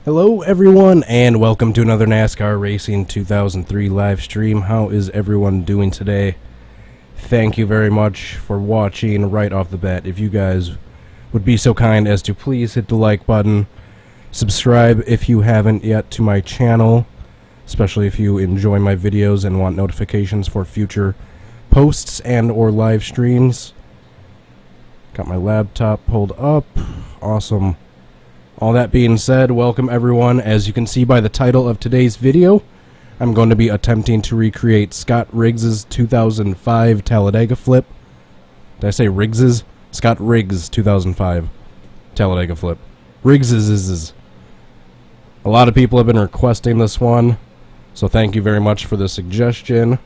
Hello everyone and welcome to another NASCAR Racing 2003 live stream. How is everyone doing today? Thank you very much for watching right off the bat. If you guys would be so kind as to please hit the like button, subscribe if you haven't yet to my channel, especially if you enjoy my videos and want notifications for future posts and or live streams. Got my laptop pulled up. Awesome. All that being said, welcome everyone. As you can see by the title of today's video, I'm going to be attempting to recreate Scott Riggs's 2005 Talladega flip. Did I say Riggs's? Scott Riggs 2005 Talladega flip. Riggs's is. A lot of people have been requesting this one, so thank you very much for the suggestion.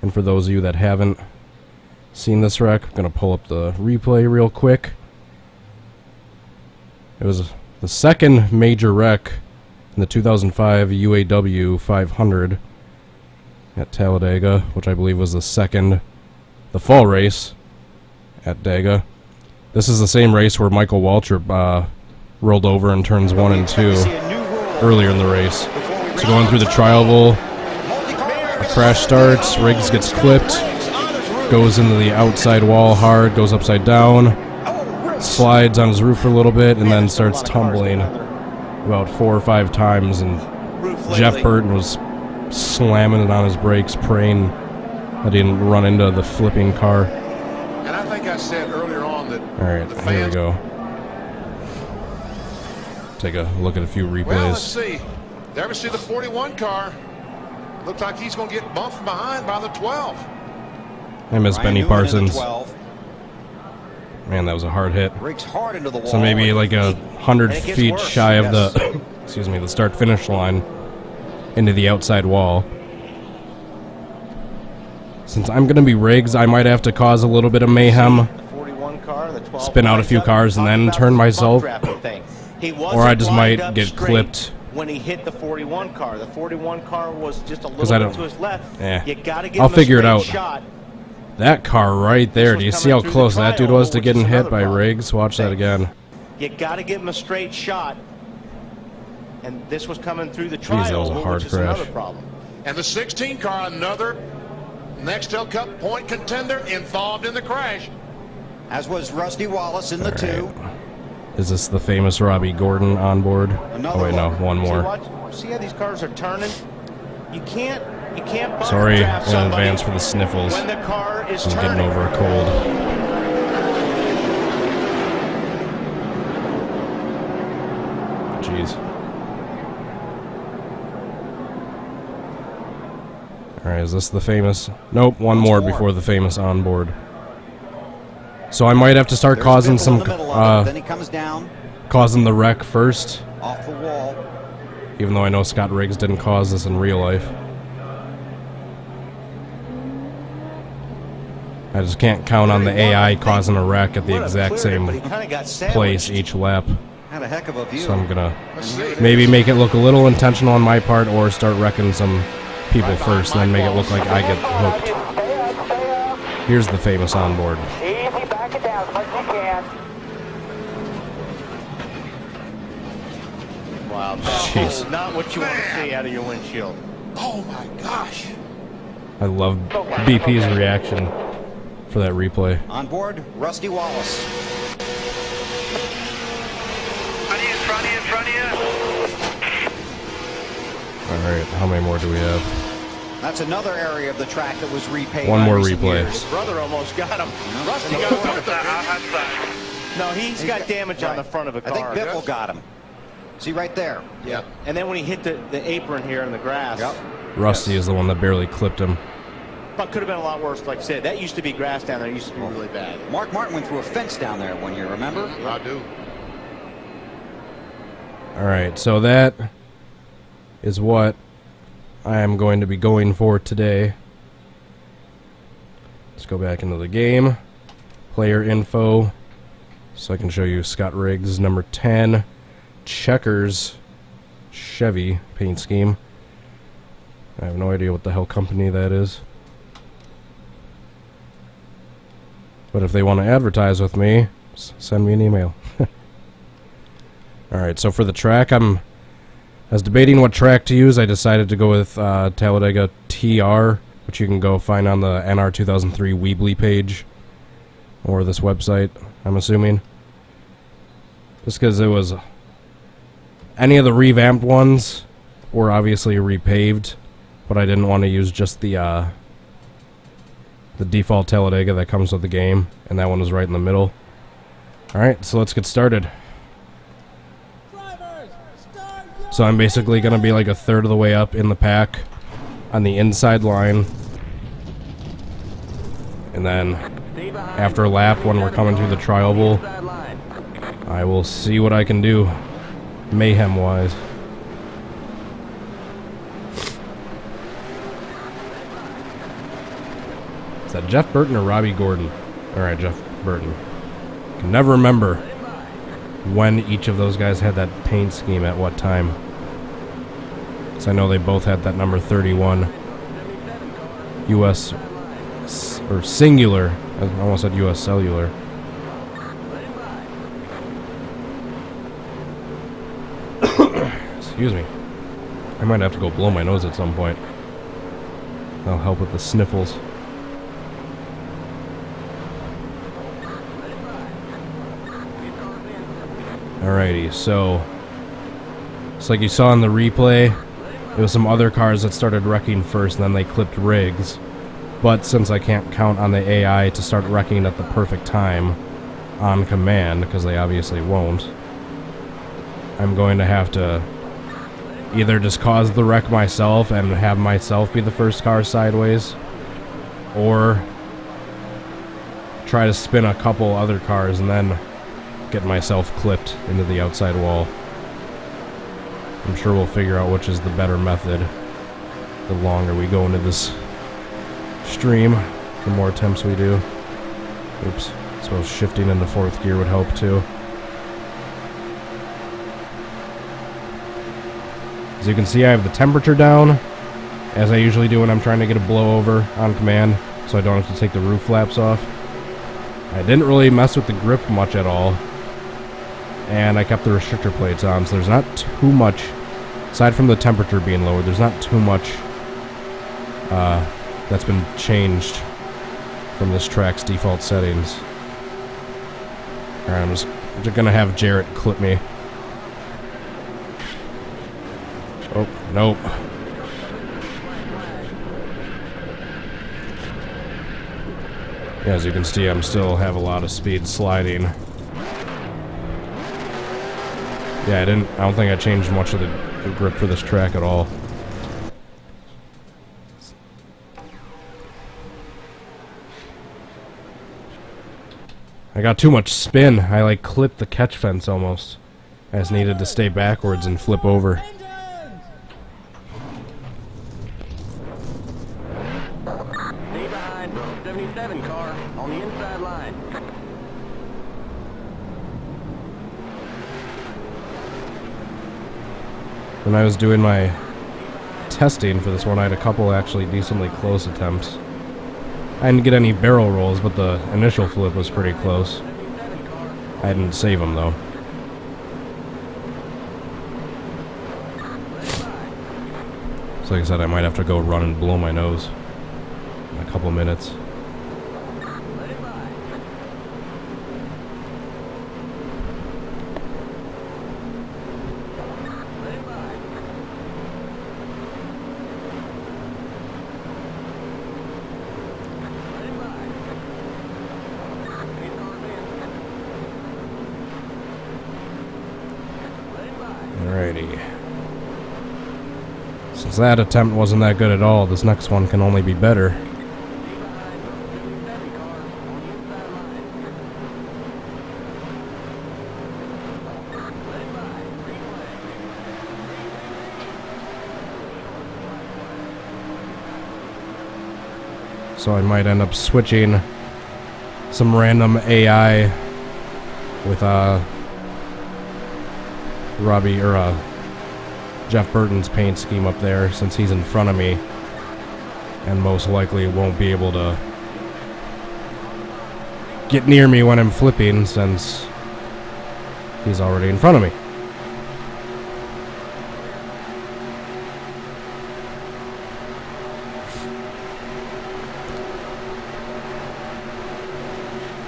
And for those of you that haven't seen this wreck, I'm going to pull up the replay real quick. It was the second major wreck in the 2005 UAW 500 at Talladega, which I believe was the fall race at Dega. This is the same race where Michael Waltrip rolled over in turns 1 and 2 earlier in the race. So going through the trial bowl, a crash starts, Riggs gets clipped, goes into the outside wall hard, goes upside down, slides on his roof for a little bit, and then starts tumbling about 4 or 5 times, and Jeff Burton was slamming it on his brakes, praying that he didn't run into the flipping car. And I think I said earlier on that... Alright, here we go. Take a look at a few replays. Well, let's see. Did you ever see the 41 car? Looks like he's going to get bumped from behind by the 12. I miss Benny Parsons. Man, that was a hard hit. Hard into the wall. So maybe like 100 feet shy of the, excuse me, the start-finish line into the outside wall. Since I'm going to be Riggs, I might have to cause a little bit of mayhem, spin out a few cars, and then turn myself. Or I just might get clipped. When he hit the 41 car, the 41 car was just a little bit to his left. You gotta get I'll figure it out. Shot. That car right there, do you see how close that dude was to getting hit by Riggs? Watch that again. You got to give him a straight shot. And this was coming through the trial, that was a hard crash. Another problem. And the 16 car, another Nextel Cup point contender, involved in the crash. As was Rusty Wallace in the 2. Is this the famous Robbie Gordon on board? Oh wait, no, one more. See how these cars are turning? You can't Sorry in advance for the sniffles. When the car is I'm getting over a cold. Jeez. Alright, is this the famous? Nope, one more before the famous onboard. So I might have to start causing some then he comes down, causing the wreck first. Off the wall. Even though I know Scott Riggs didn't cause this in real life. I just can't count on the AI causing a wreck at the exact same place each lap. Had a heck of a view. So I'm gonna maybe make it look a little intentional on my part, or start wrecking some people first, and then make it look like I get hooked. Here's the famous onboard. Easy, back it down as much as you can. Wow, Jeez. that's not what you want to see out of your windshield. Oh my gosh. I love BP's reaction for that replay. On board, Rusty Wallace. Front of you. Alright, how many more do we have? That's another area of the track that was repaved. One more replay. His brother almost got him. Rusty got him. No, he's got damage on the front of a car. I think Biffle got him. See right there. Yep. And then when he hit the apron here in the grass. Yep. Rusty is the one that barely clipped him. But could have been a lot worse, like I said. That used to be grass down there. It used to be really bad. Mark Martin went through a fence down there one year, remember? I do. Alright, so that is what I am going to be going for today. Let's go back into the game. Player info. So I can show you Scott Riggs, number 10. Checkers Chevy paint scheme. I have no idea what the hell company that is. But if they want to advertise with me, send me an email. Alright, so for the track, I'm I was debating what track to use. I decided to go with Talladega TR, which you can go find on the NR2003 Weebly page, or this website, I'm assuming. Just because it was... Any of the revamped ones were obviously repaved, but I didn't want to use just the default Talladega that comes with the game, and that one was right in the middle. Alright, so let's get started. So I'm basically going to be like a third of the way up in the pack on the inside line. And then after a lap, when we're coming through the tri-oval, I will see what I can do mayhem-wise. Is that Jeff Burton or Robbie Gordon? Alright, Jeff Burton. I can never remember when each of those guys had that paint scheme at what time. Because I know they both had that number 31 US or singular. I almost said US cellular. Excuse me. I might have to go blow my nose at some point. That'll help with the sniffles. Alrighty, so it's like you saw in the replay, it was some other cars that started wrecking first and then they clipped rigs. But since I can't count on the AI to start wrecking at the perfect time on command, because they obviously won't, I'm going to have to either just cause the wreck myself and have myself be the first car sideways, or try to spin a couple other cars and then get myself clipped into the outside wall. I'm sure we'll figure out which is the better method the longer we go into this stream, the more attempts we do. Oops. I suppose shifting into fourth gear would help too. As you can see, I have the temperature down, as I usually do when I'm trying to get a blowover on command, so I don't have to take the roof flaps off. I didn't really mess with the grip much at all, and I kept the restrictor plates on, so there's not too much, aside from the temperature being lowered, there's not too much that's been changed from this track's default settings. Alright, I'm just gonna have Jarrett clip me. Oh, nope. Yeah, as you can see, I'm still have a lot of speed sliding. Yeah, I don't think I changed much of the grip for this track at all. I got too much spin. I like clipped the catch fence almost. I just needed to stay backwards and flip over. Stay behind, 77 car on the inside line. When I was doing my testing for this one, I had a couple actually decently close attempts. I didn't get any barrel rolls, but the initial flip was pretty close. I didn't save them though. So like I said, I might have to go run and blow my nose in a couple minutes. Alrighty. Since that attempt wasn't that good at all, this next one can only be better. So I might end up switching some random AI with Robbie or Jeff Burton's paint scheme up there, since he's in front of me and most likely won't be able to get near me when I'm flipping since he's already in front of me.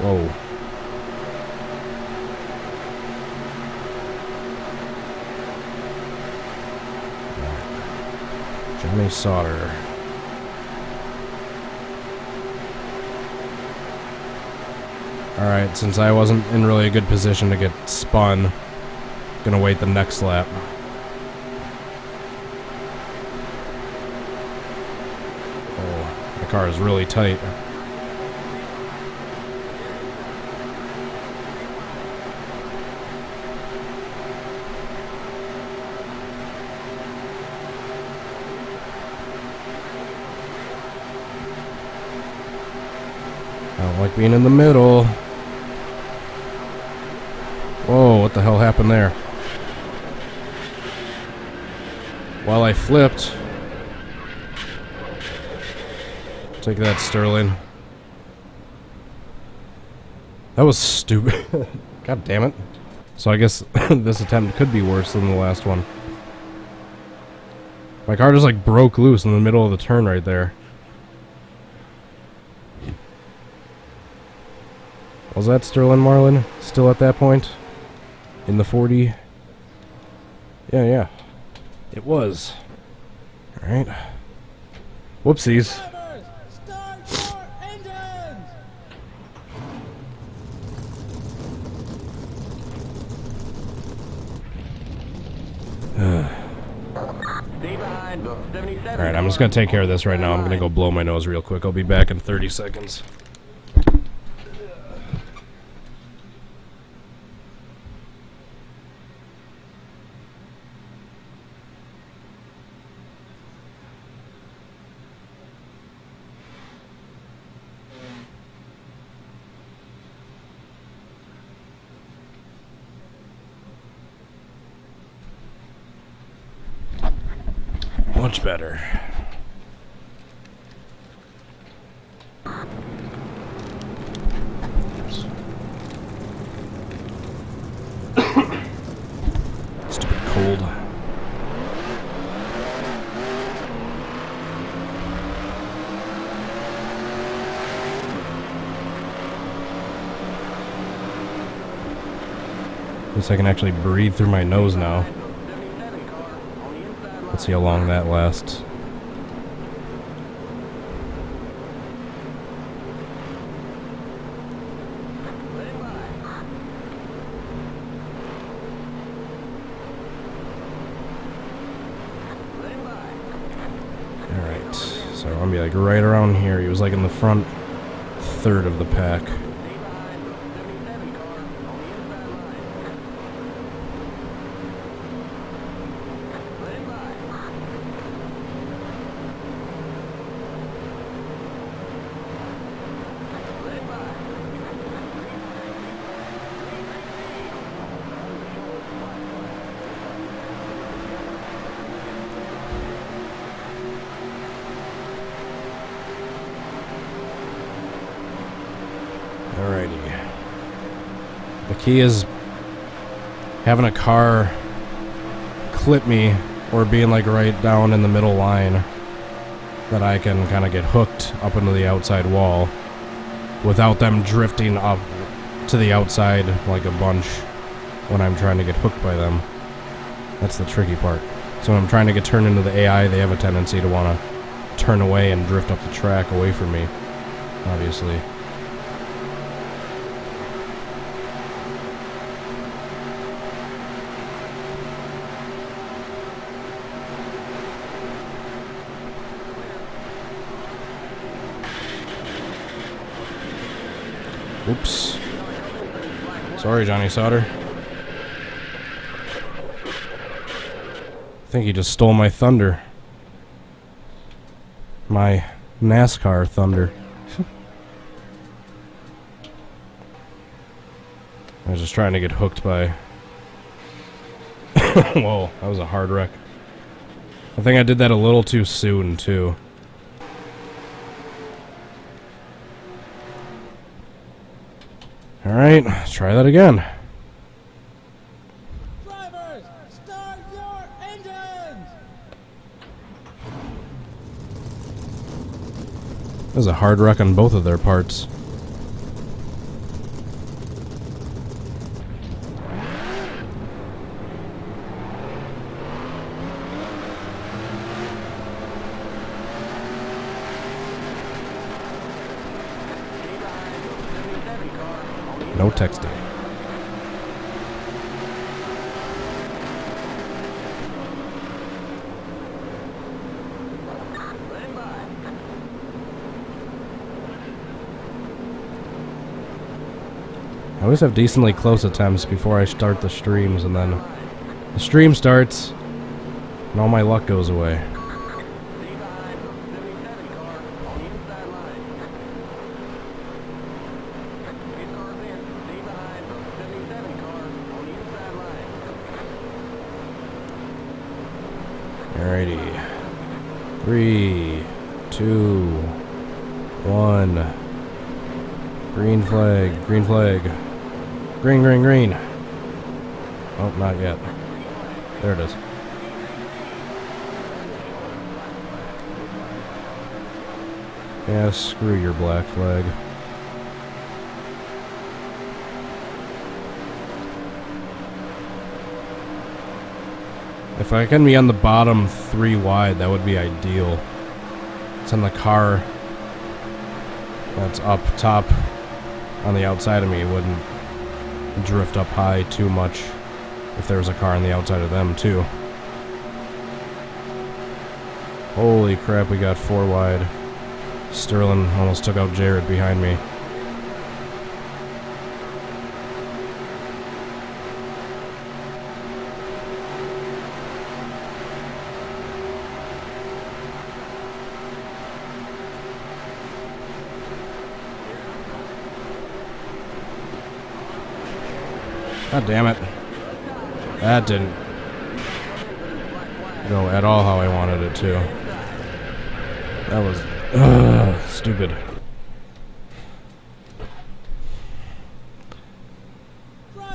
Whoa. Johnny Sauter. Alright, since I wasn't in really a good position to get spun, gonna wait the next lap. Oh, the car is really tight. I don't like being in the middle. Whoa, what the hell happened there? While I flipped. Take that, Sterling. That was stupid. God damn it. So I guess this attempt could be worse than the last one. My car just like broke loose in the middle of the turn right there. Was that Sterling Marlin still at that point? In the 40? Yeah. It was. Alright. Whoopsies. Start your engines! Stay behind. 77. Alright, I'm just gonna take care of this right now. I'm gonna go blow my nose real quick. I'll be back in 30 seconds. Much better. Stupid cold. At least I can actually breathe through my nose now. Let's see how long that lasts. Alright, so I'm gonna be like right around here. He was like in the front third of the pack. Alrighty. The key is having a car clip me or being like right down in the middle line that I can kind of get hooked up into the outside wall without them drifting up to the outside like a bunch when I'm trying to get hooked by them. That's the tricky part. So when I'm trying to get turned into the AI, they have a tendency to want to turn away and drift up the track away from me, obviously. Oops. Sorry, Johnny Sauter. I think he just stole my thunder. My NASCAR thunder. I was just trying to get hooked by... Whoa, that was a hard wreck. I think I did that a little too soon, too. Alright, let's try that again. Drivers, start your engines! That was a hard wreck on both of their parts. No texting. I always have decently close attempts before I start the streams, and then the stream starts, and all my luck goes away. Alrighty. 3, 2, 1. Green flag, green flag. Green, green, green. Oh, not yet. There it is. Yeah, screw your black flag. If I can be on the bottom 3 wide, that would be ideal. It's in the car that's up top on the outside of me. It wouldn't drift up high too much if there was a car on the outside of them too. Holy crap, we got 4 wide. Sterling almost took out Jared behind me. God damn it. That didn't go at all how I wanted it to. That was stupid.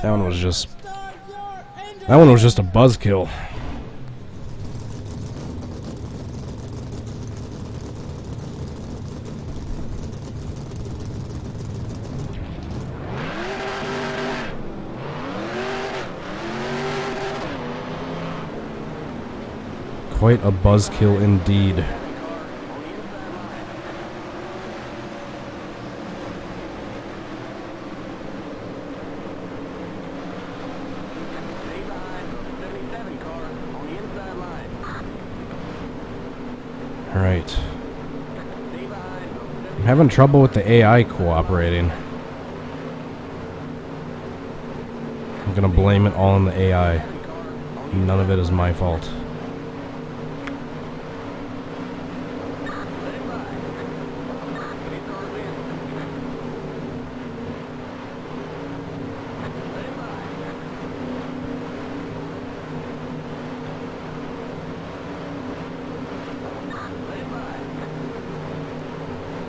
That one was just a buzzkill. Quite a buzzkill indeed. Alright. I'm having trouble with the AI cooperating. I'm gonna blame it all on the AI. None of it is my fault.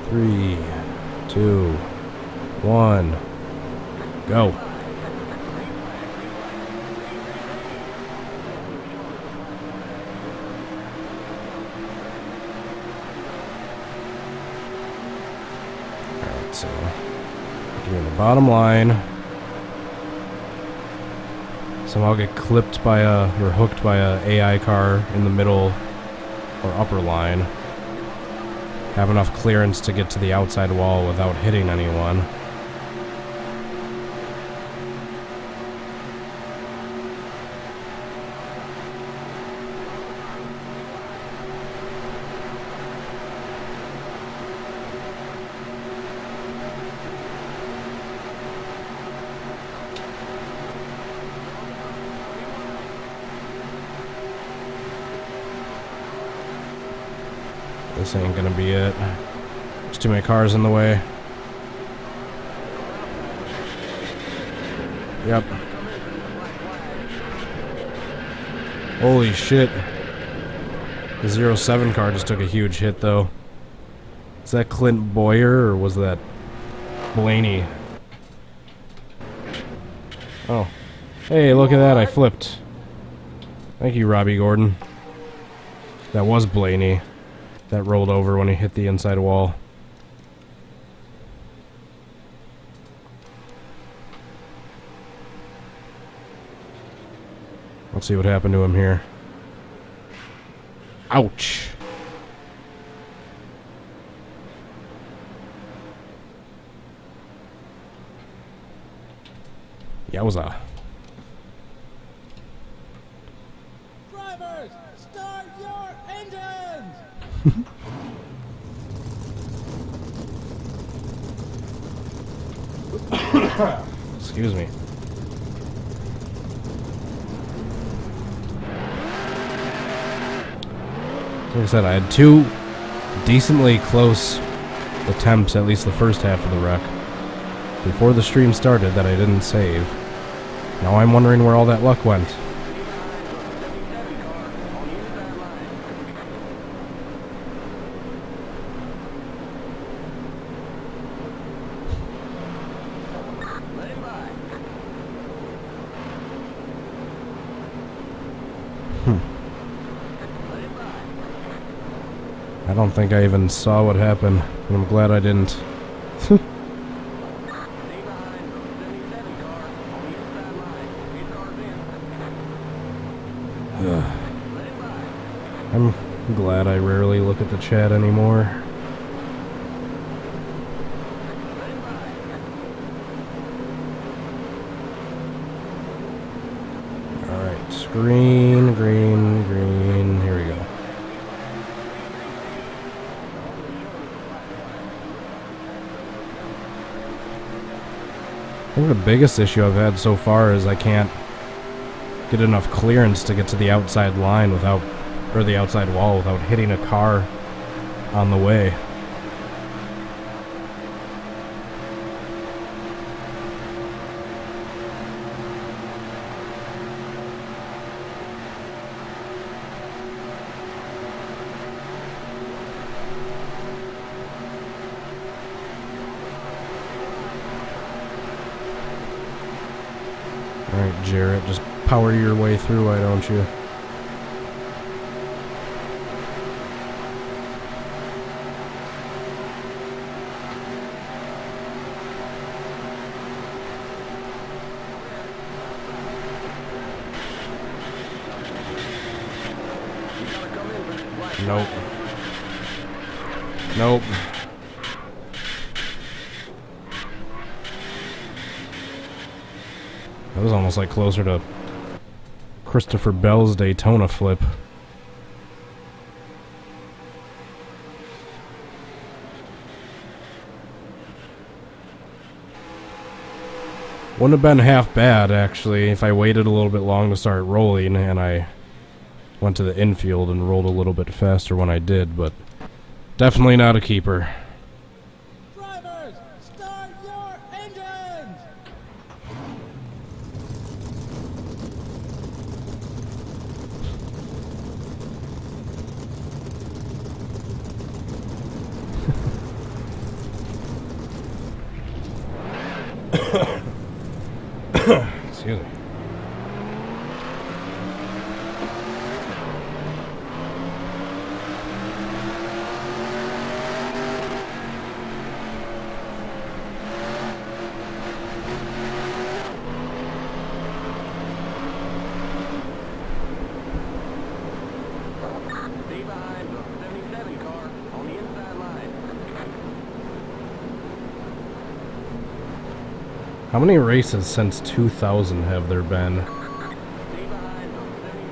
Three, 2, 1, go. Alright, so doing the bottom line. Somehow get clipped by or hooked by a AI car in the middle or upper line. Have enough clearance to get to the outside wall without hitting anyone. This ain't gonna be it. There's too many cars in the way. Yep. Holy shit. The 07 car just took a huge hit though. Is that Clint Boyer or was that Blaney? Oh. Hey, look at that, I flipped. Thank you, Robbie Gordon. That was Blaney. That rolled over when he hit the inside wall. Let's see what happened to him here. Ouch! Yowza. Drivers, start your engines! Excuse me. Like I said, I had 2 decently close attempts, at least the first half of the wreck, before the stream started that I didn't save. Now I'm wondering where all that luck went. I don't think I even saw what happened, and I'm glad I didn't. I'm glad I rarely look at the chat anymore. Alright, green, green, green. Here we go. I think the biggest issue I've had so far is I can't get enough clearance to get to the outside line without, or the outside wall without hitting a car on the way. Alright, Jarrett, just power your way through, why don't you? Nope. Nope. That was almost like closer to Christopher Bell's Daytona flip. Wouldn't have been half bad, actually, if I waited a little bit long to start rolling and I went to the infield and rolled a little bit faster when I did, but definitely not a keeper. Drivers, start your engines! Excuse me. Stay behind the 77 car on the inside line. How many races since 2000 have there been?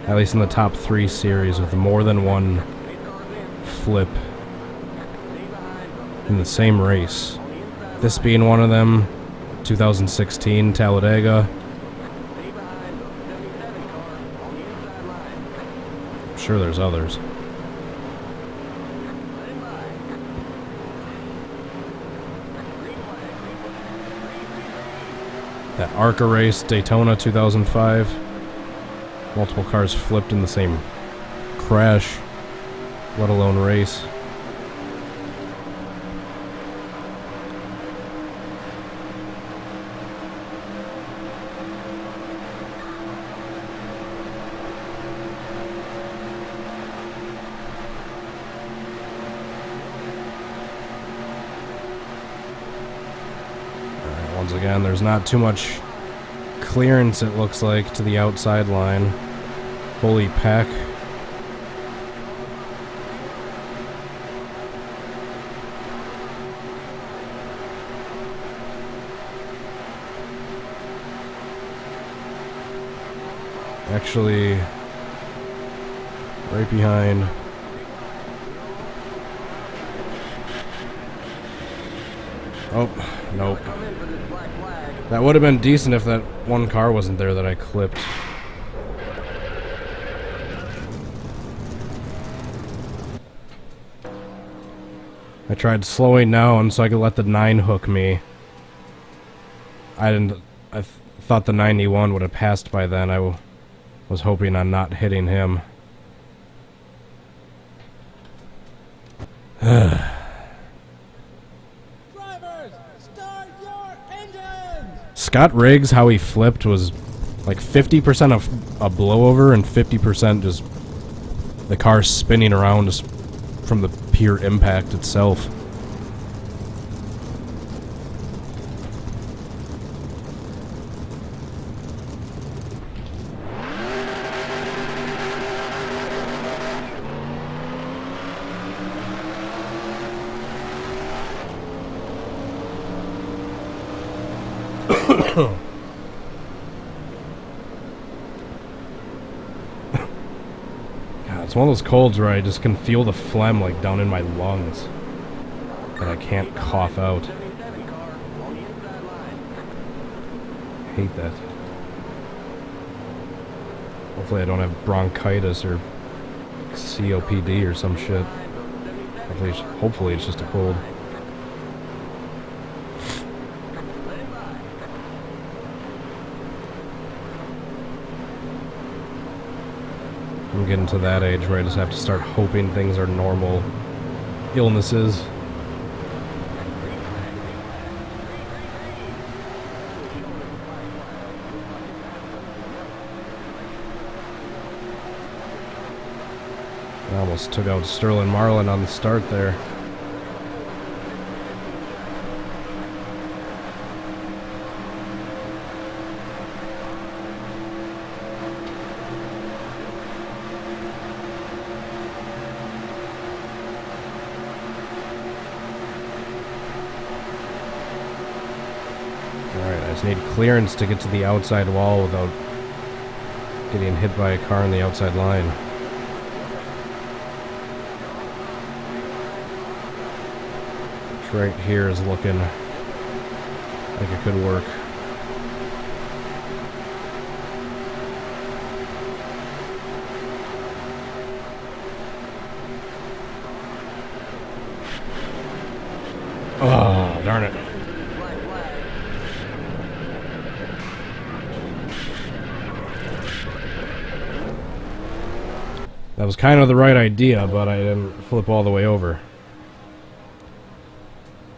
At least in the top 3 series with more than one flip in the same race. This being one of them, 2016 Talladega. I'm sure there's others. That ARCA race, Daytona 2005. Multiple cars flipped in the same crash, let alone race. Once again, there's not too much clearance, it looks like, to the outside line. Holy peck. Actually, right behind. Oh, nope. That would have been decent if that one car wasn't there that I clipped. I tried slowing down so I could let the 9 hook me. I thought the 91 would have passed by then. I was hoping on not hitting him. Drivers, start your engines! Scott Riggs, how he flipped was like 50% of a blowover and 50% just the car spinning around just from the pure impact itself. It's one of those colds where I just can feel the phlegm like down in my lungs that I can't cough out. Hate that. Hopefully I don't have bronchitis or COPD or some shit. Hopefully it's just a cold. I'm getting to that age where I just have to start hoping things are normal illnesses. I almost took out Sterling Marlin on the start there. I just need clearance to get to the outside wall without getting hit by a car on the outside line. Which right here is looking like it could work. Oh, darn it. That was kind of the right idea, but I didn't flip all the way over.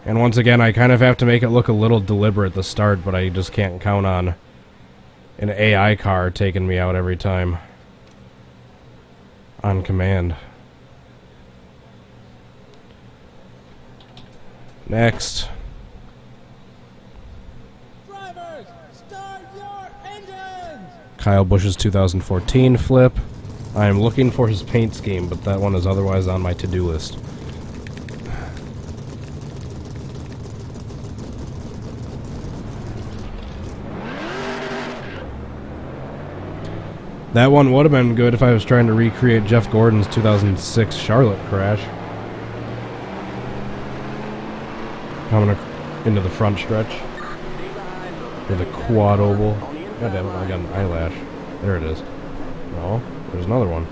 And once again, I kind of have to make it look a little deliberate at the start, but I just can't count on an AI car taking me out every time on command. Next. Drivers, start your engines! Kyle Busch's 2014 flip. I am looking for his paint scheme, but that one is otherwise on my to-do list. That one would have been good if I was trying to recreate Jeff Gordon's 2006 Charlotte crash. Coming into the front stretch with a quad oval. God damn it, I got an eyelash. There it is. No, there's another one.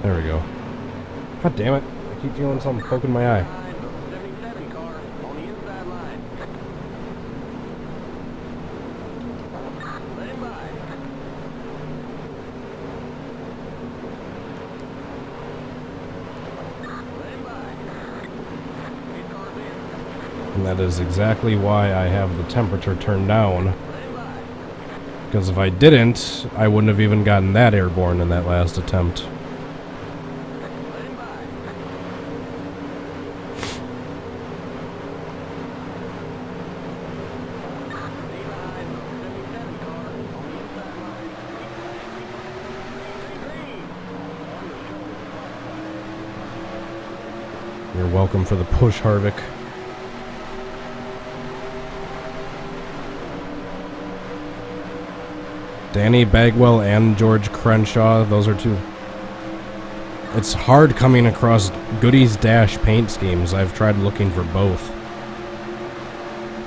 There we go. God damn it, I keep feeling something poking my eye. And that is exactly why I have the temperature turned down. Because if I didn't, I wouldn't have even gotten that airborne in that last attempt. You're welcome for the push, Harvick. Danny Bagwell and George Crenshaw, those are two. It's hard coming across Goodies Dash paint schemes. I've tried looking for both.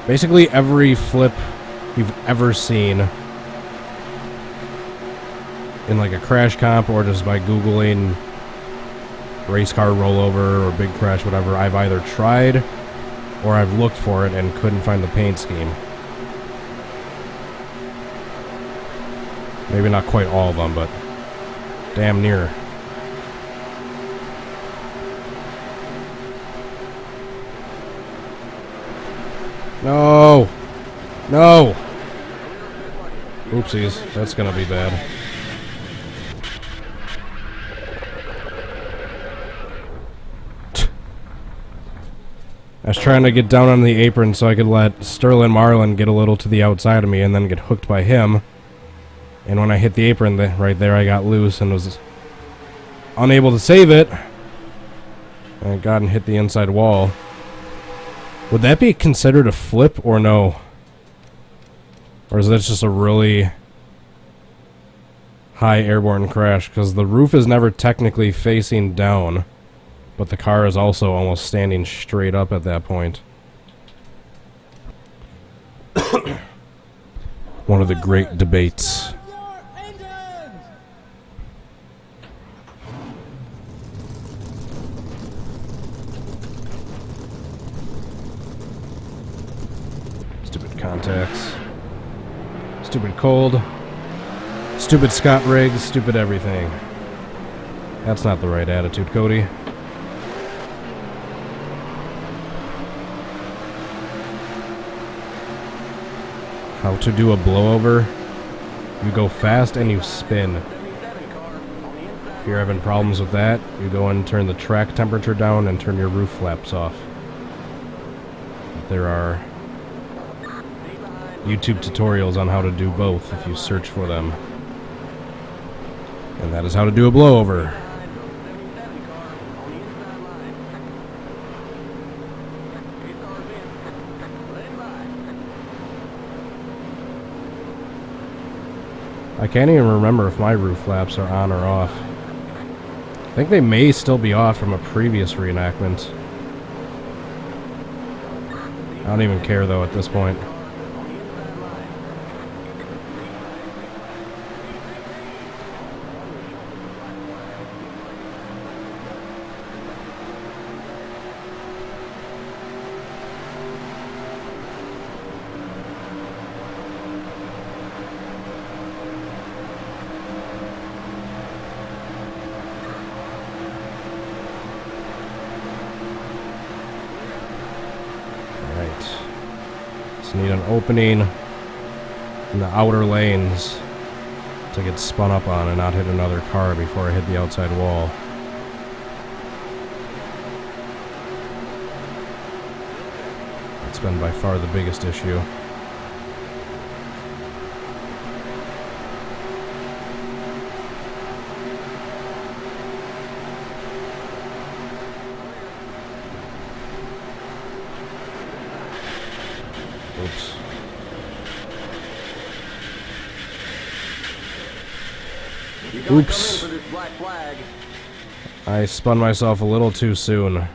Basically every flip you've ever seen in like a crash comp or just by Googling race car rollover or big crash, whatever, I've either tried or I've looked for it and couldn't find the paint scheme. Maybe not quite all of them, but damn near. No! No! Oopsies, that's gonna be bad. I was trying to get down on the apron so I could let Sterling Marlin get a little to the outside of me and then get hooked by him. And when I hit the apron right there, I got loose and was unable to save it. And I got and hit the inside wall. Would that be considered a flip or no? Or is that just a really high airborne crash? Because the roof is never technically facing down, but the car is also almost standing straight up at that point. One of the great debates. Stupid contacts. Stupid cold. Stupid Scott Riggs. Stupid everything. That's not the right attitude, Cody. How to do a blowover. You go fast and you spin. If you're having problems with that, you go and turn the track temperature down and turn your roof flaps off. There are YouTube tutorials on how to do both if you search for them. And that is how to do a blowover. I can't even remember if my roof flaps are on or off. I think they may still be off from a previous reenactment. I don't even care though at this point. Need an opening in the outer lanes to get spun up on and not hit another car before I hit the outside wall. That's been by far the biggest issue. Oops. Oops. I spun myself a little too soon.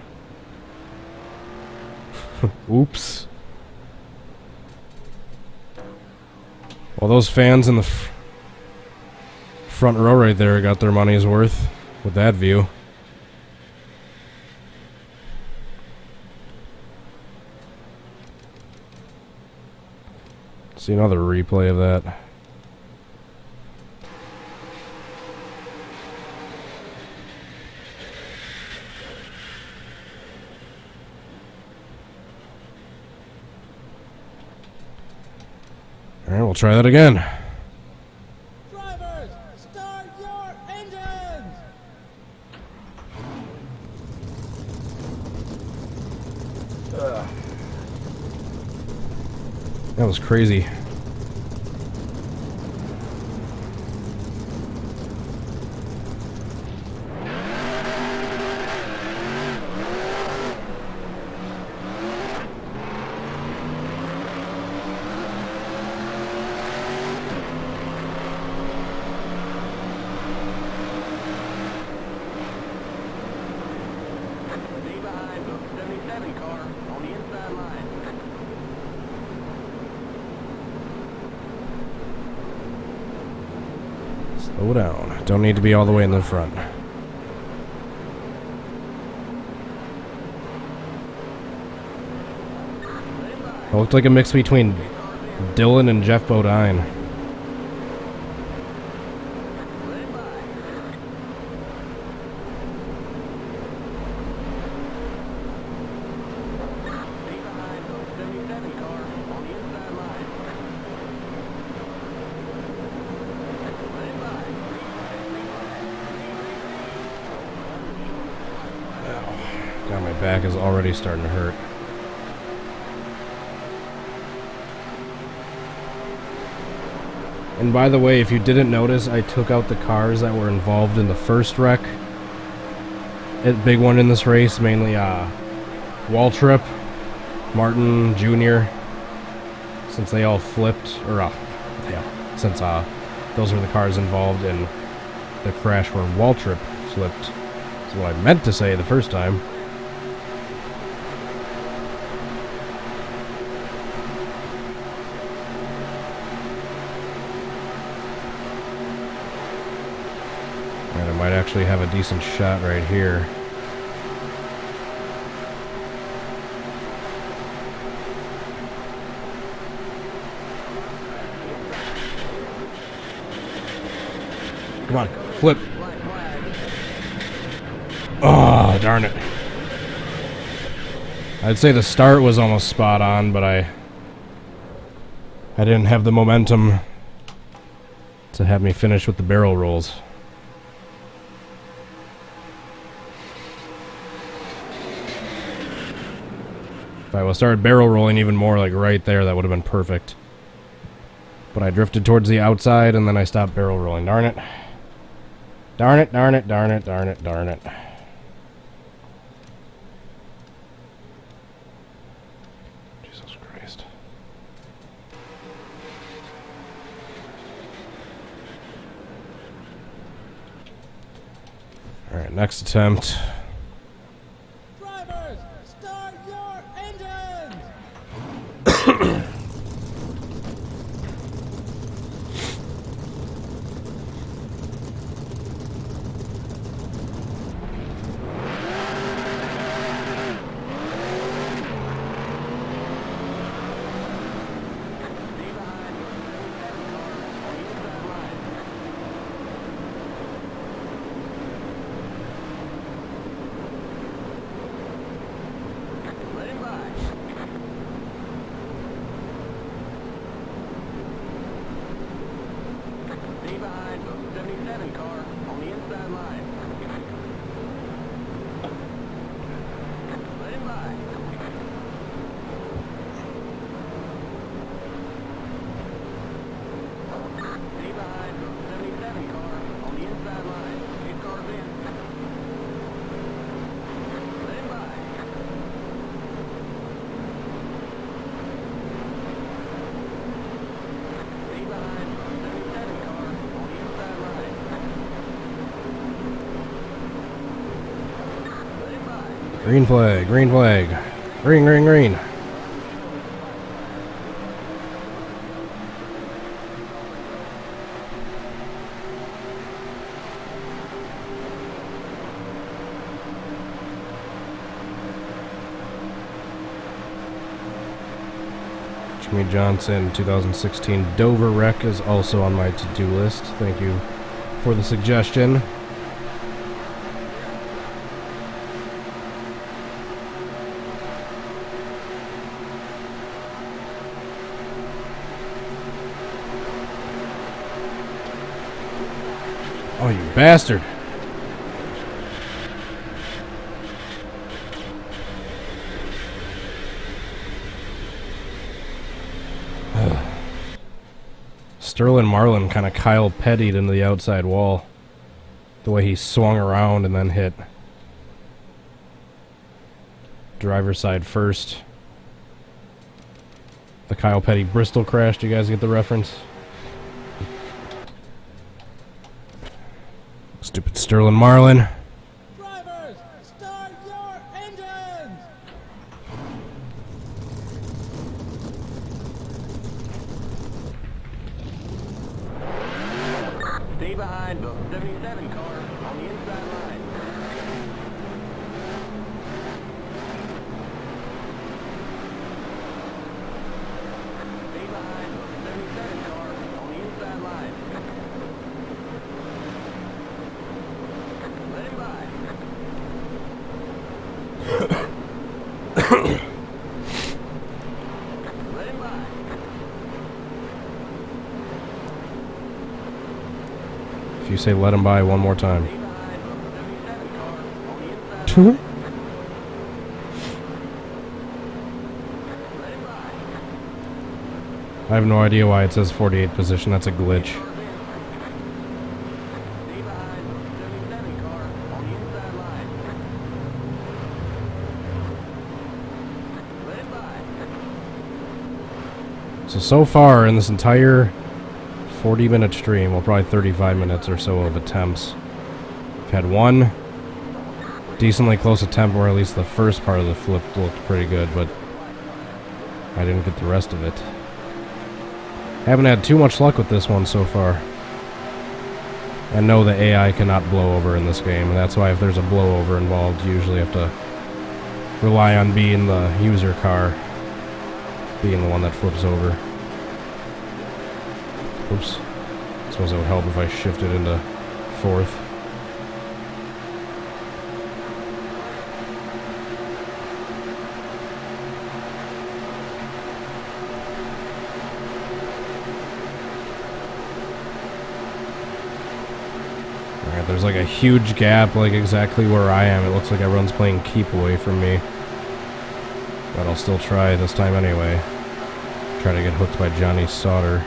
Oops. Well, those fans in the front row right there got their money's worth with that view. See another replay of that. Alright, we'll try that again. Drivers, start your engines! That was crazy. Slow down. Don't need to be all the way in the front. It looked like a mix between Dylan and Jeff Bodine. God, my back is already starting to hurt. And by the way, if you didn't notice, I took out the cars that were involved in the first wreck. A big one in this race, mainly Waltrip, Martin Jr., since they all flipped, or yeah, since those were the cars involved in the crash where Waltrip flipped. That's what I meant to say the first time. And I might actually have a decent shot right here. Come on, flip. Oh, darn it. I'd say the start was almost spot on, but I didn't have the momentum to have me finish with the barrel rolls. If I would have started barrel rolling even more, like right there, that would have been perfect. But I drifted towards the outside, and then I stopped barrel rolling. Darn it. Darn it, darn it, darn it, darn it, darn it. Jesus Christ. Alright, next attempt. Drivers, start your engines! Green flag, green flag. Green, green, green. Jimmy Johnson 2016 Dover wreck is also on my to-do list. Thank you for the suggestion. Oh, you bastard. Sterling Marlin kind of Kyle Pettied into the outside wall. The way he swung around and then hit driver's side first. The Kyle Petty Bristol crash. Do you guys get the reference? Stupid Sterling Marlin. Drivers, start your engines! Stay behind the 77 car on the inside line. Stay behind the 77 car on the inside line. Let him by. Let him by. If you say let him by one more time. Stay behind the 77 car on the inside line. Let him by. I have no idea why it says 48 position. That's a glitch. Stay behind the 77 car on the inside line. Let him by. So far in this entire 40-minute stream, well, probably 35 minutes or so of attempts, I've had one decently close attempt where at least the first part of the flip looked pretty good, but I didn't get the rest of it. Haven't had too much luck with this one so far. I know the AI cannot blow over in this game, and that's why if there's a blowover involved, you usually have to rely on being the user car being the one that flips over. Oops. I suppose it would help if I shifted into fourth. Alright, there's like a huge gap, like exactly where I am. It looks like everyone's playing keep away from me. But I'll still try this time anyway. Try to get hooked by Johnny Sauter.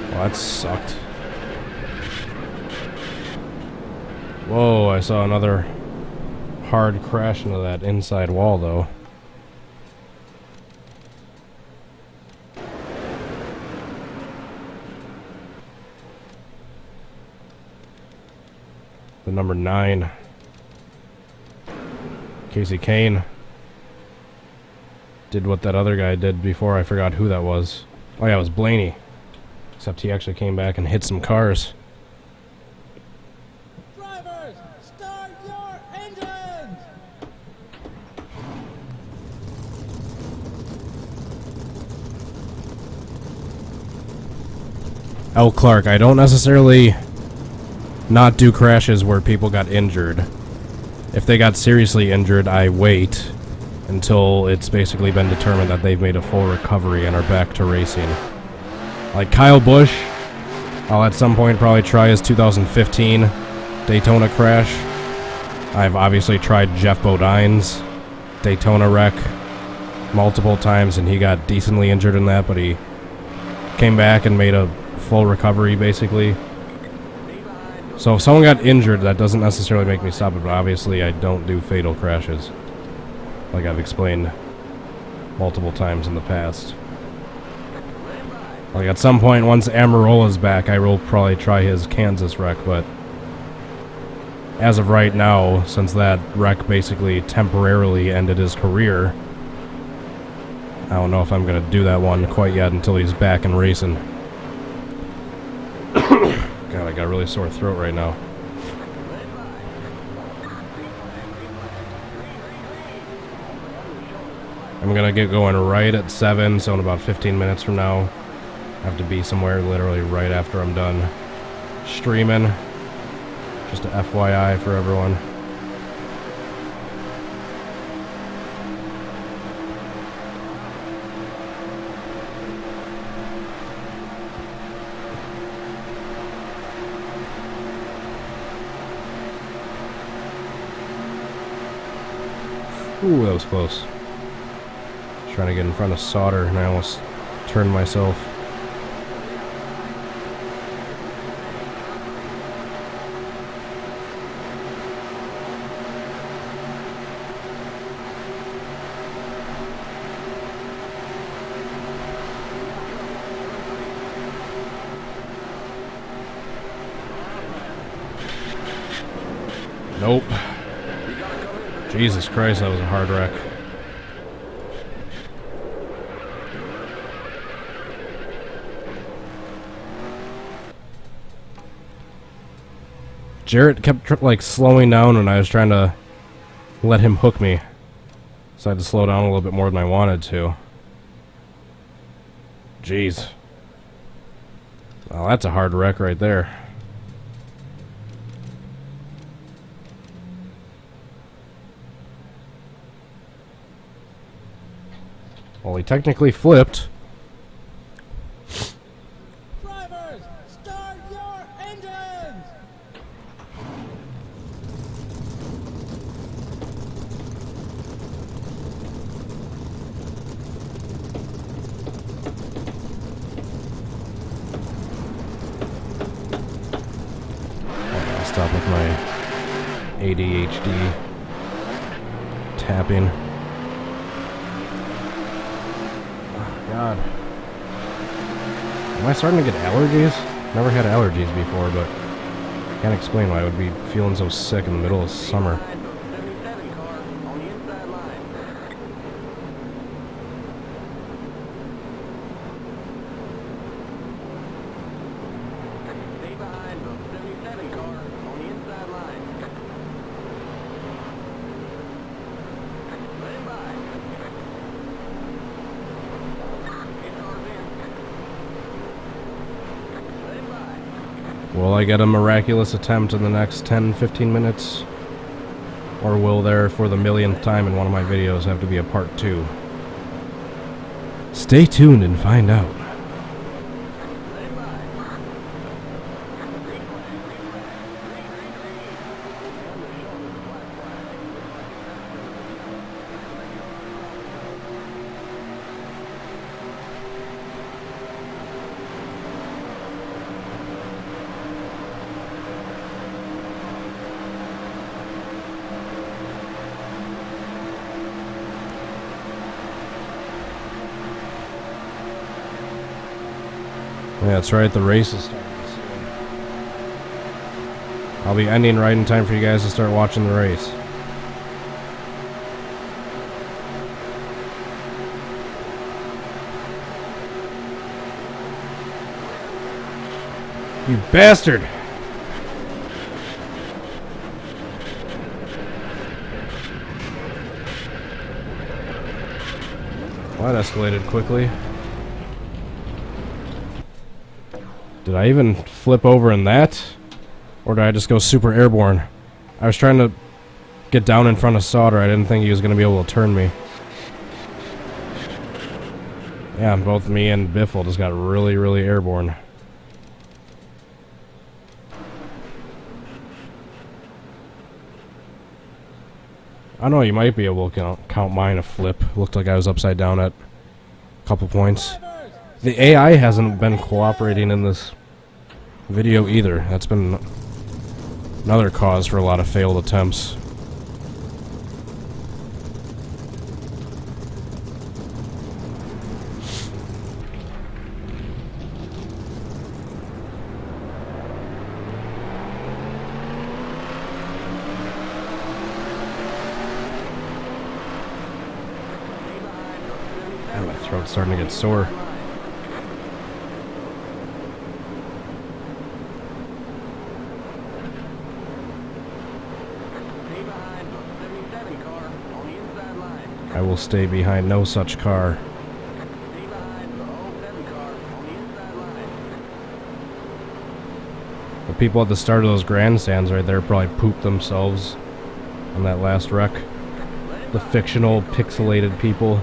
Well, that sucked. Whoa, I saw another hard crash into that inside wall, though. The number 9. Casey Kane did what that other guy did before. I forgot who that was. Oh yeah, it was Blaney. Except he actually came back and hit some cars. Drivers, start your engines! L. Clark, I don't necessarily not do crashes where people got injured. If they got seriously injured, I wait until it's basically been determined that they've made a full recovery and are back to racing. Like Kyle Busch, I'll at some point probably try his 2015 Daytona crash. I've obviously tried Jeff Bodine's Daytona wreck multiple times, and he got decently injured in that, but he came back and made a full recovery, basically. So if someone got injured, that doesn't necessarily make me stop it, but obviously I don't do fatal crashes, like I've explained multiple times in the past. Like at some point, once Amarola's back, I will probably try his Kansas wreck, but as of right now, since that wreck basically temporarily ended his career, I don't know if I'm going to do that one quite yet until he's back and racing. God, I got a really sore throat right now. I'm going to get going right at 7, so in about 15 minutes from now, I have to be somewhere literally right after I'm done streaming. Just a FYI for everyone. Ooh, that was close. Trying to get in front of Sauter, and I almost turned myself. Nope. Jesus Christ, that was a hard wreck. Jarrett kept like slowing down when I was trying to let him hook me. So I had to slow down a little bit more than I wanted to. Jeez. Well, that's a hard wreck right there. Well, he technically flipped. Drivers, start your engines! I'll stop with my ADHD tapping. God. Am I starting to get allergies? Never had allergies before, but can't explain why I would be feeling so sick in the middle of summer. 77 car on the inside line. Stay behind the 77 car on the inside line. Let him by. His car's in. Let him by. Will I get a miraculous attempt in the next 10-15 minutes? Or will there, for the millionth time in one of my videos, have to be a part 2? Stay tuned and find out. Let him by. Green flag, green flag. Green, green, green. On the shoulder, the black flag. Yeah, that's right, the race is starting soon. I'll be ending right in time for you guys to start watching the race. You bastard! Well, that escalated quickly. Did I even flip over in that? Or did I just go super airborne? I was trying to get down in front of Sauter. I didn't think he was going to be able to turn me. Yeah, both me and Biffle just got really, really airborne. I know you might be able to count mine a flip. Looked like I was upside down at a couple points. The AI hasn't been cooperating in this video either. That's been another cause for a lot of failed attempts. And my throat's starting to get sore. I will stay behind no such car. The people at the start of those grandstands right there probably pooped themselves on that last wreck. The fictional, pixelated people.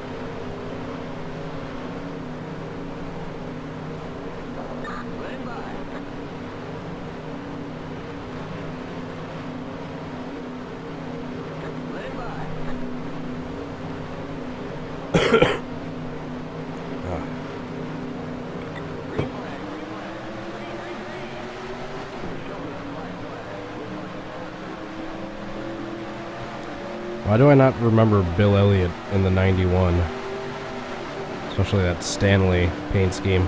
Why do I not remember Bill Elliott in the 91? Especially that Stanley paint scheme.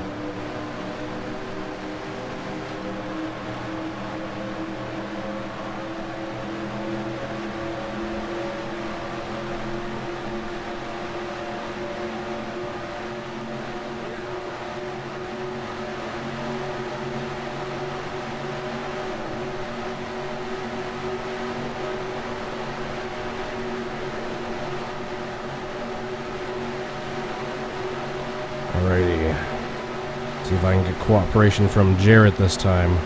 Alrighty. See if I can get cooperation from Jarrett this time.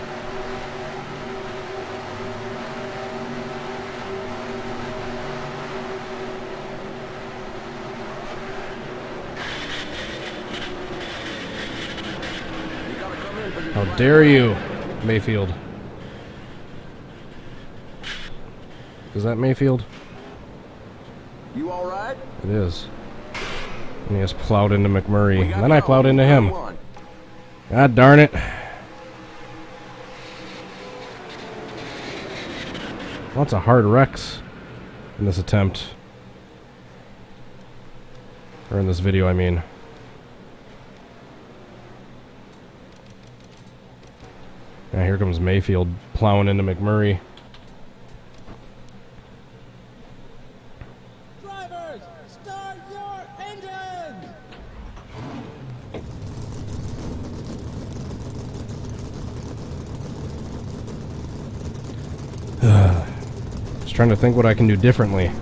How dare you, Mayfield? Is that Mayfield? You all right? It is. And he just plowed into McMurray. And then I plowed into him. God darn it. Lots of hard wrecks in this attempt. Or in this video, I mean. Now here comes Mayfield plowing into McMurray. Drivers, start your engines! Just trying to think what I can do differently.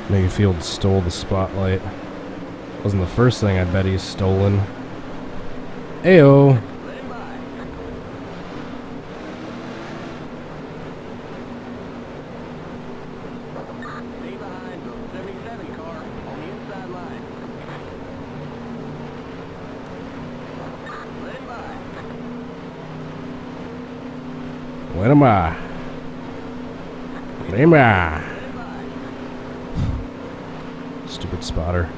Mayfield stole the spotlight. Wasn't the first thing I bet he's stolen. Ayo! Stay behind the 77 car on the inside line. Let him by. Let him by. Let him by. Stupid spotter.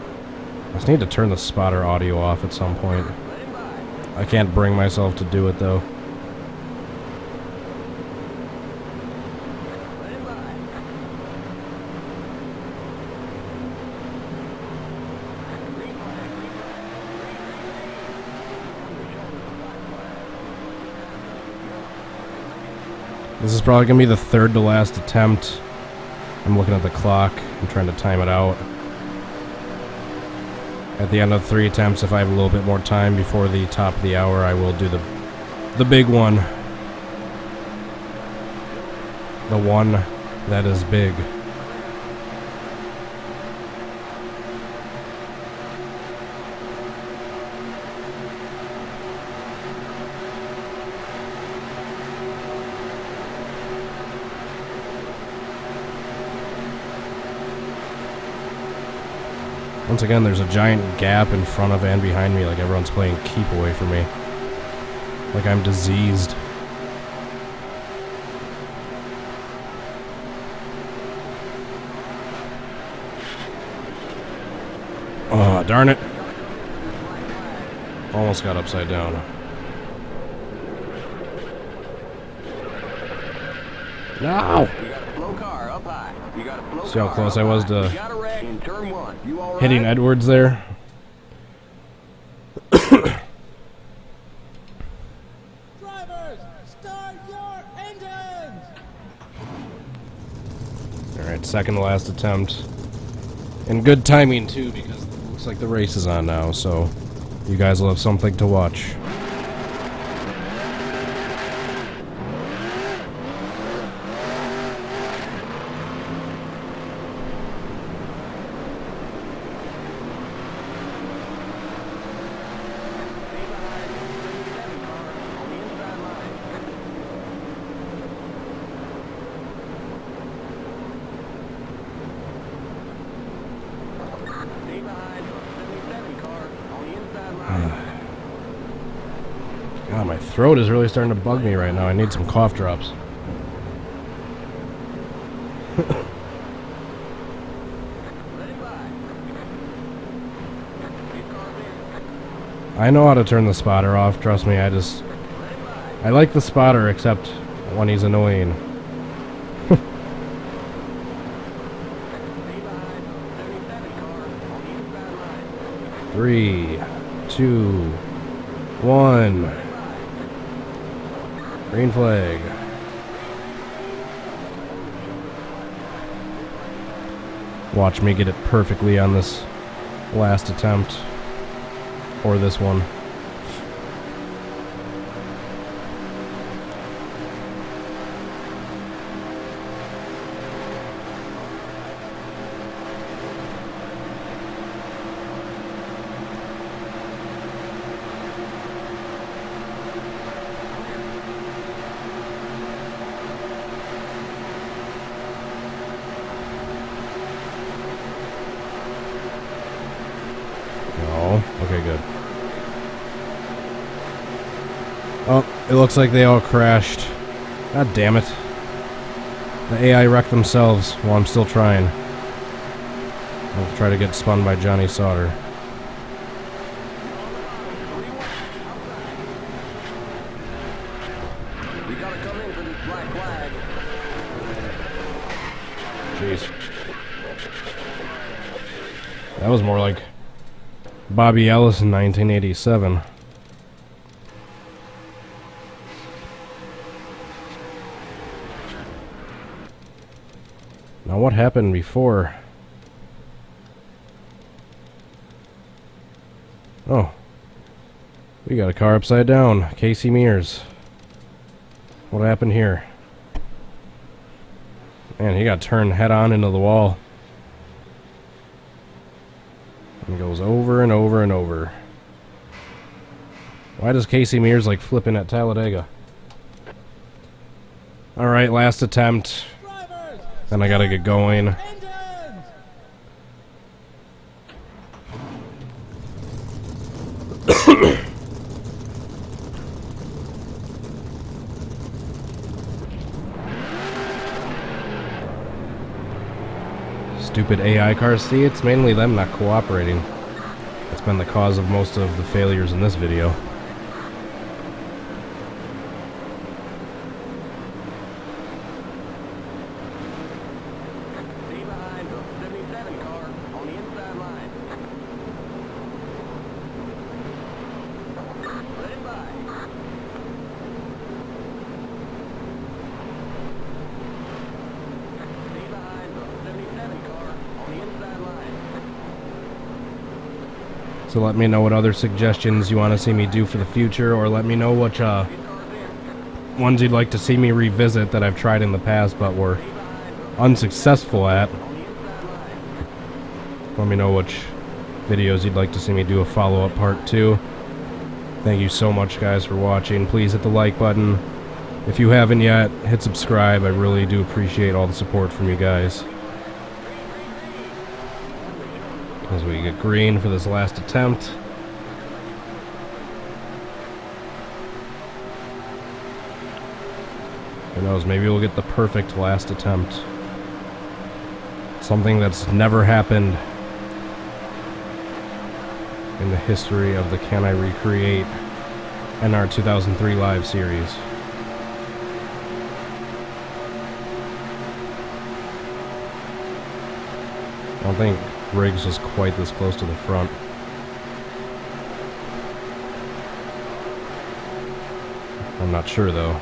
I just need to turn the spotter audio off at some point. I can't bring myself to do it though. This is probably gonna be the third to last attempt. I'm looking at the clock. I'm trying to time it out. At the end of 3 attempts, if I have a little bit more time before the top of the hour, I will do the big one. The one that is big. Once again, there's a giant gap in front of and behind me, like everyone's playing keep away from me. Like I'm diseased. Oh, darn it. Almost got upside down. No! See how close I was to hitting Edwards there? Drivers, start your engines! Alright, second to last attempt. And good timing too, because it looks like the race is on now, so you guys will have something to watch. God, my throat is really starting to bug me right now. I need some cough drops. I know how to turn the spotter off, trust me. I like the spotter, except when he's annoying. Three, two, one. Green flag. Watch me get it perfectly on this last attempt. Or this one. It looks like they all crashed. God damn it. The AI wrecked themselves while I'm still trying. I'll try to get spun by Johnny Sauter. We gotta come in for this black flag. Jeez. That was more like Bobby Ellis in 1987. Now what happened before? Oh. We got a car upside down. Casey Mears. What happened here? Man, he got turned head on into the wall. And goes over and over and over. Why does Casey Mears like flipping at Talladega? Alright, last attempt. Drivers, Then I gotta get going. engines. Stupid AI cars. See, it's mainly them not cooperating. That's been the cause of most of the failures in this video. Stay behind the 77 car on the inside line. Let him by. Stay behind the 77 car on the inside line. So let me know what other suggestions you want to see me do for the future, or let me know which ones you'd like to see me revisit that I've tried in the past but were unsuccessful at. Let me know which videos you'd like to see me do a follow-up part 2. Thank you so much, guys, for watching. Please hit the like button. If you haven't yet, hit subscribe. I really do appreciate all the support from you guys. As we get green for this last attempt. Who knows, maybe we'll get the perfect last attempt. Something that's never happened in the history of the Can I Recreate NR2003 live series. I don't think Riggs was quite this close to the front. I'm not sure though.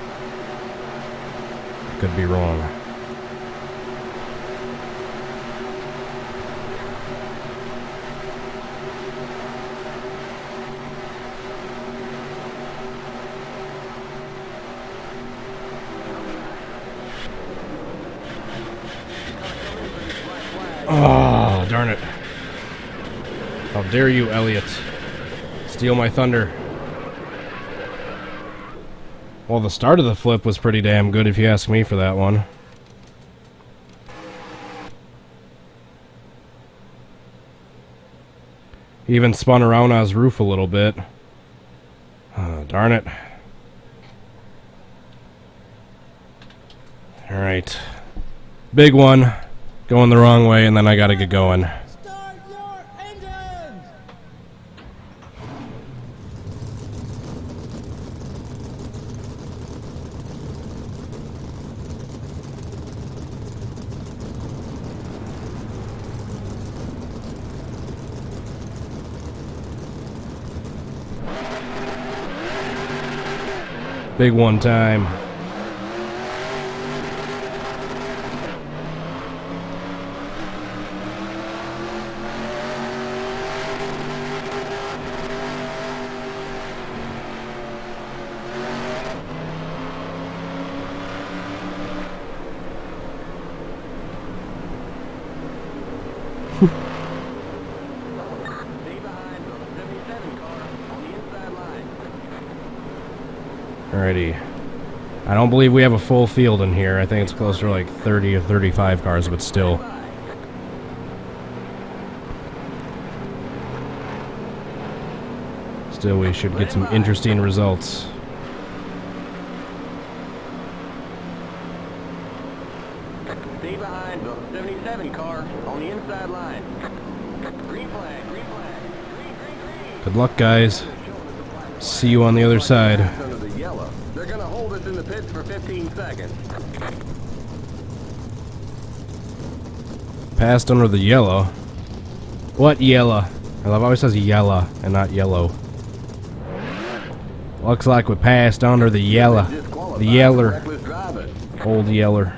Could be wrong. Oh, darn it. How dare you, Elliot. Steal my thunder. Well, the start of the flip was pretty damn good, if you ask me, for that one. He even spun around on his roof a little bit. Oh, darn it. Alright. Big one. Going the wrong way, and then I gotta get going. Start your engines. Big one time. Stay behind the 77 car on the inside line. Alrighty. I don't believe we have a full field in here. I think it's closer to like 30 or 35 cars, but still. Still, we should get some interesting results. 2007 car on the inside line. Green flag, green flag. Green, green, green. Good luck, guys. See you on the other side. Under the yellow. They're going to hold us in the pits for 15 seconds. Passed under the yellow. What yellow? I love how it says yellow and not yellow. Looks like we passed under the yellow. The yeller. Reckless driving. Old yeller.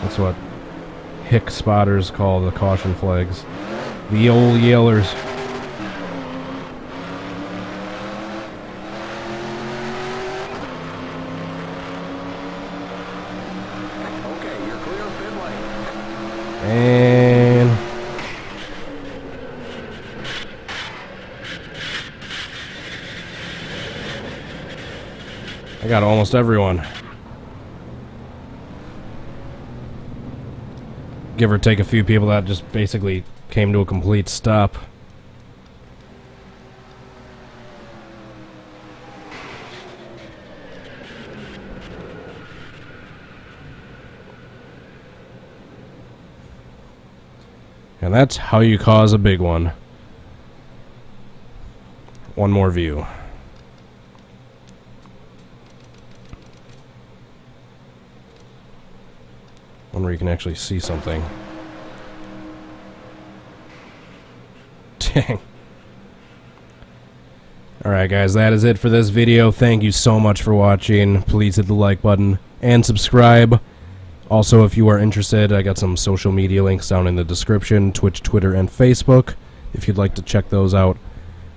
That's what hick spotters call the caution flags. The old yellers. Okay, you're clear of pit lane. And I got almost everyone. Give or take a few people that just basically came to a complete stop. And that's how you cause a big one. One more view. One where you can actually see something. Dang. Alright guys, that is it for this video. Thank you so much for watching. Please hit the like button and subscribe. Also, if you are interested, I got some social media links down in the description. Twitch, Twitter, and Facebook, if you'd like to check those out.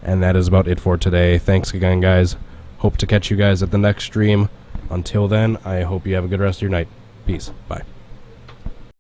And that is about it for today. Thanks again, guys. Hope to catch you guys at the next stream. Until then, I hope you have a good rest of your night. Peace. Bye.